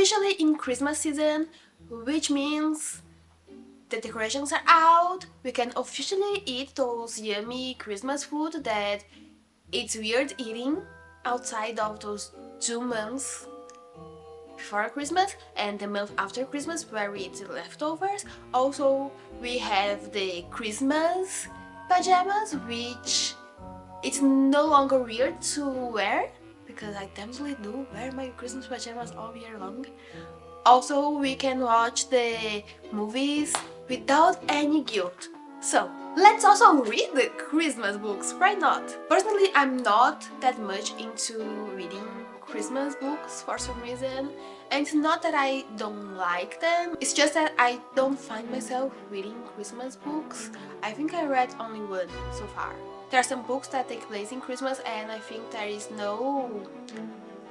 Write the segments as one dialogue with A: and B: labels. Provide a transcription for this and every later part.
A: officially in Christmas season, which means the decorations are out. We can officially eat those yummy Christmas food that it's weird eating outside of those 2 months before Christmas and the month after Christmas where we eat the leftovers. Also, we have the Christmas pajamas, which it's no longer weird to wear because I definitely do wear my Christmas pajamas all year long. Also, we can watch the movies without any guilt. So, let's also read the Christmas books, why not? Personally, I'm not that much into reading Christmas books for some reason, and it's not that I don't like them, it's just that I don't find myself reading Christmas books. I think I read only one so far. There are some books that take place in Christmas and I think there is no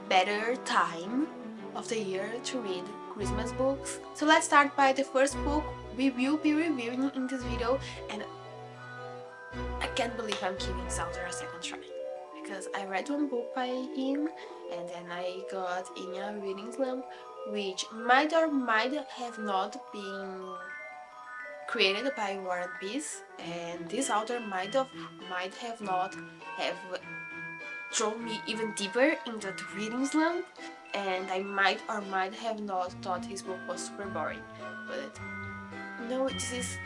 A: better time of the year to read Christmas books. So let's start by the first book we will be reviewing in this video, and I can't believe I'm giving Souther a second try because I read one book by him and then I got in a reading slump, which might or might have not been created by War and Peace, and this author might have not have thrown me even deeper into the reading slump, and I might or might have not thought his book was super boring. But no, this is,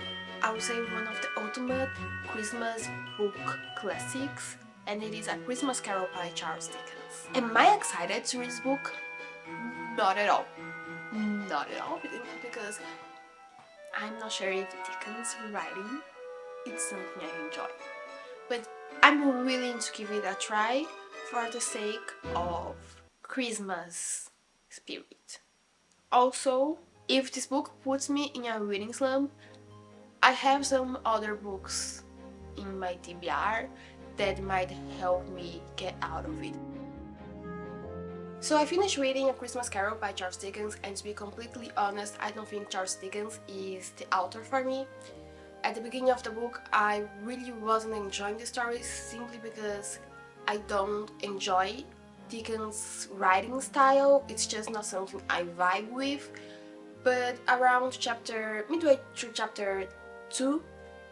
A: I would say, one of the ultimate Christmas book classics, and it is A Christmas Carol by Charles Dickens. Am I excited to read this book? Not at all. Not at all, because I'm not sure if Dickens writing is something I enjoy. But I'm willing to give it a try for the sake of Christmas spirit. Also, if this book puts me in a reading slump, I have some other books in my TBR that might help me get out of it. So I finished reading A Christmas Carol by Charles Dickens, and to be completely honest, I don't think Charles Dickens is the author for me. At the beginning of the book, I really wasn't enjoying the story simply because I don't enjoy Dickens' writing style. It's just not something I vibe with. But around midway through chapter 2,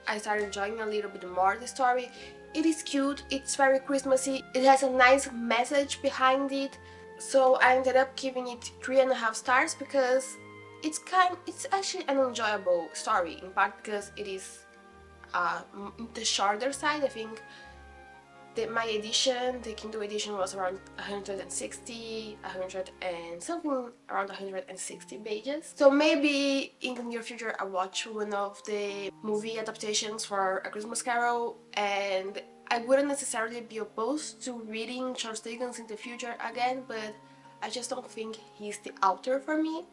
A: I started enjoying a little bit more the story. It is cute, it's very Christmassy, it has a nice message behind it. So I ended up giving it 3.5 stars because it's actually an enjoyable story, in part because it is the shorter side. I think my edition, the Kindle edition, was around 160, 100 and something, around 160 pages. So maybe in the near future I'll watch one of the movie adaptations for A Christmas Carol, and I wouldn't necessarily be opposed to reading Charles Dickens in the future again, but I just don't think he's the author for me.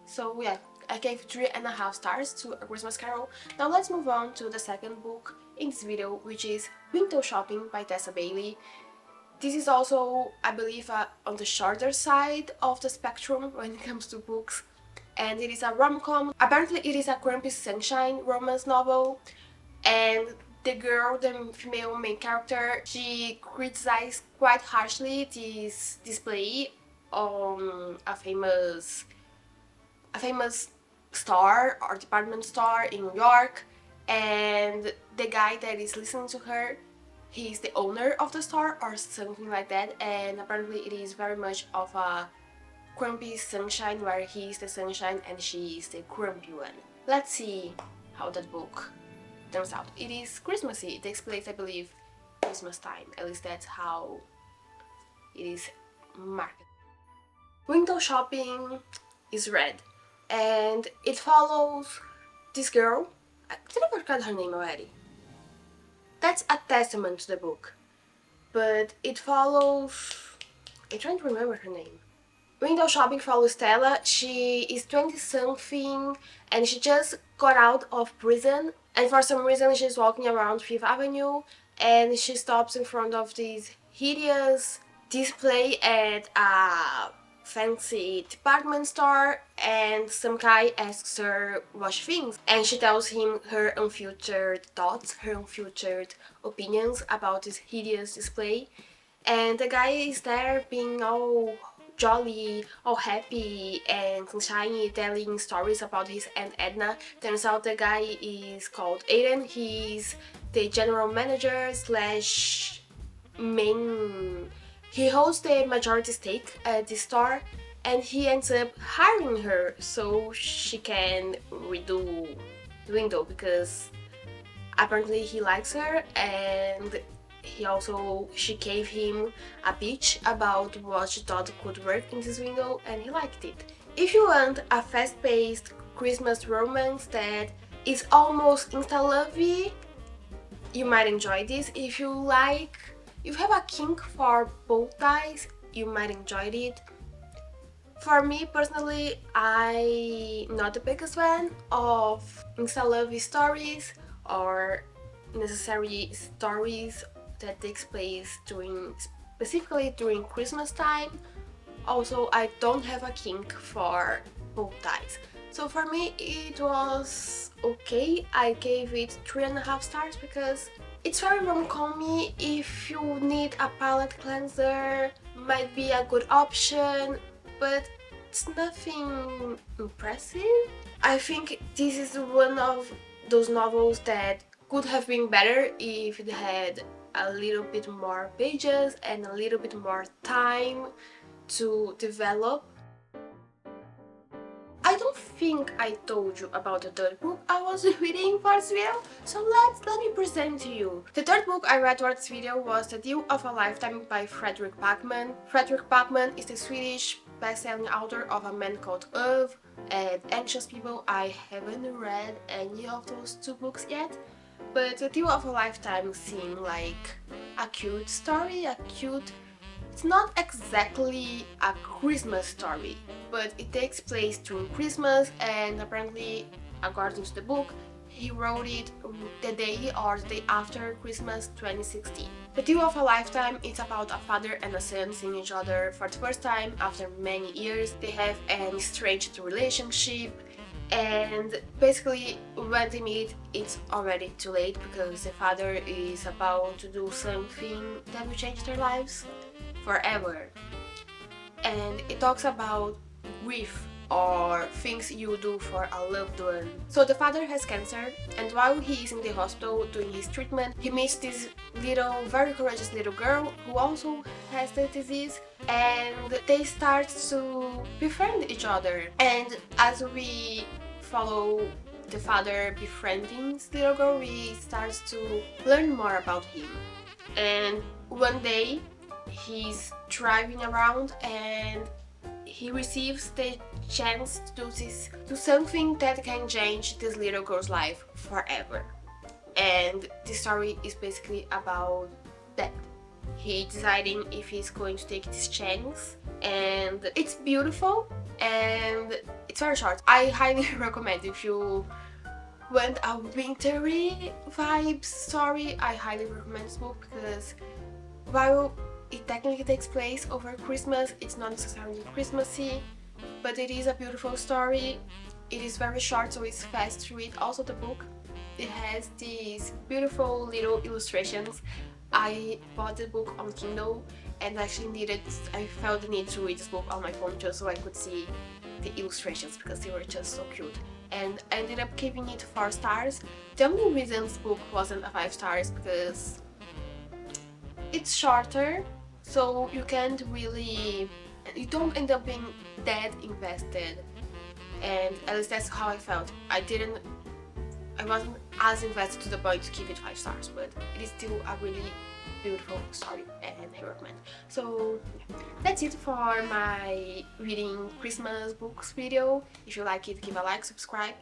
A: So yeah, I gave 3.5 stars to A Christmas Carol. Now let's move on to the second book in this video, which is Window Shopping by Tessa Bailey. This is also, I believe, on the shorter side of the spectrum when it comes to books, and it is a rom-com. Apparently it is a Grumpy Sunshine romance novel, and the female main character, she criticized quite harshly this display on a famous store or department store in New York, and the guy that is listening to her, he's the owner of the store or something like that, and apparently it is very much of a Grumpy Sunshine where he is the sunshine and she is the grumpy one. Let's see how that book turns out. It is Christmassy, it takes place, I believe, Christmas time, at least that's how it is marketed. Window Shopping is red, and it follows this girl. I forgot her name already. That's a testament to the book. But it follows... I'm trying to remember her name. Window Shopping follows Stella. She is 20-something and she just got out of prison, and for some reason she's walking around Fifth Avenue and she stops in front of this hideous display at a fancy department store, and some guy asks her what she thinks, and she tells him her unfiltered thoughts, her unfiltered opinions about this hideous display. And the guy is there being all jolly, all happy and sunshiny, telling stories about his Aunt Edna. Turns out the guy is called Aiden. He's the general manager slash main. He holds the majority stake at the store, and he ends up hiring her so she can redo the window because apparently he likes her, and she gave him a pitch about what she thought could work in this window, and he liked it. If you want a fast-paced Christmas romance that is almost insta-lovey, you might enjoy this. If you have a kink for bow ties, you might enjoy it. For me personally, I'm not the biggest fan of insta-lovey stories or necessary stories that takes place specifically during Christmas time. Also, I don't have a kink for bow ties. So for me, it was okay. I gave it 3.5 stars because it's very rom-commy. If you need a palette cleanser, might be a good option, but it's nothing impressive. I think this is one of those novels that could have been better if it had a little bit more pages and a little bit more time to develop. I don't think I told you about the third book I was reading for this video, so let me present to you. The third book I read for this video was The Deal of a Lifetime by Fredrik Backman. Fredrik Backman is the Swedish best-selling author of A Man Called Ove and Anxious People. I haven't read any of those two books yet, but The Deal of a Lifetime seemed like a cute story, It's not exactly a Christmas story, but it takes place during Christmas, and apparently, according to the book, he wrote it the day or the day after Christmas 2016. The Deal of a Lifetime is about a father and a son seeing each other for the first time after many years. They have an estranged relationship, and basically when they meet it's already too late because the father is about to do something that will change their lives forever. And it talks about grief or things you do for a loved one. So the father has cancer, and while he is in the hospital doing his treatment, he meets this very courageous little girl who also has the disease, and they start to befriend each other. And as we follow the father befriending this little girl, we start to learn more about him. And one day he's driving around and he receives the chance to do something that can change this little girl's life forever. And the story is basically about that. He deciding if he's going to take this chance, and it's beautiful and it's very short. I highly recommend if you want a wintry vibes story. I highly recommend this book because while it technically takes place over Christmas, it's not necessarily Christmassy, but it is a beautiful story. It is very short, so it's fast to read. Also the book, it has these beautiful little illustrations. I bought the book on Kindle and I felt the need to read this book on my phone just so I could see the illustrations because they were just so cute. And I ended up giving it 4 stars. The only reason this book wasn't a 5 stars because it's shorter, so you don't end up being that invested, and at least that's how I felt. I wasn't as invested to the point to give it 5 stars, but it is still a really beautiful story and I recommend. So that's it for my reading Christmas books video. If you like it, give a like, subscribe.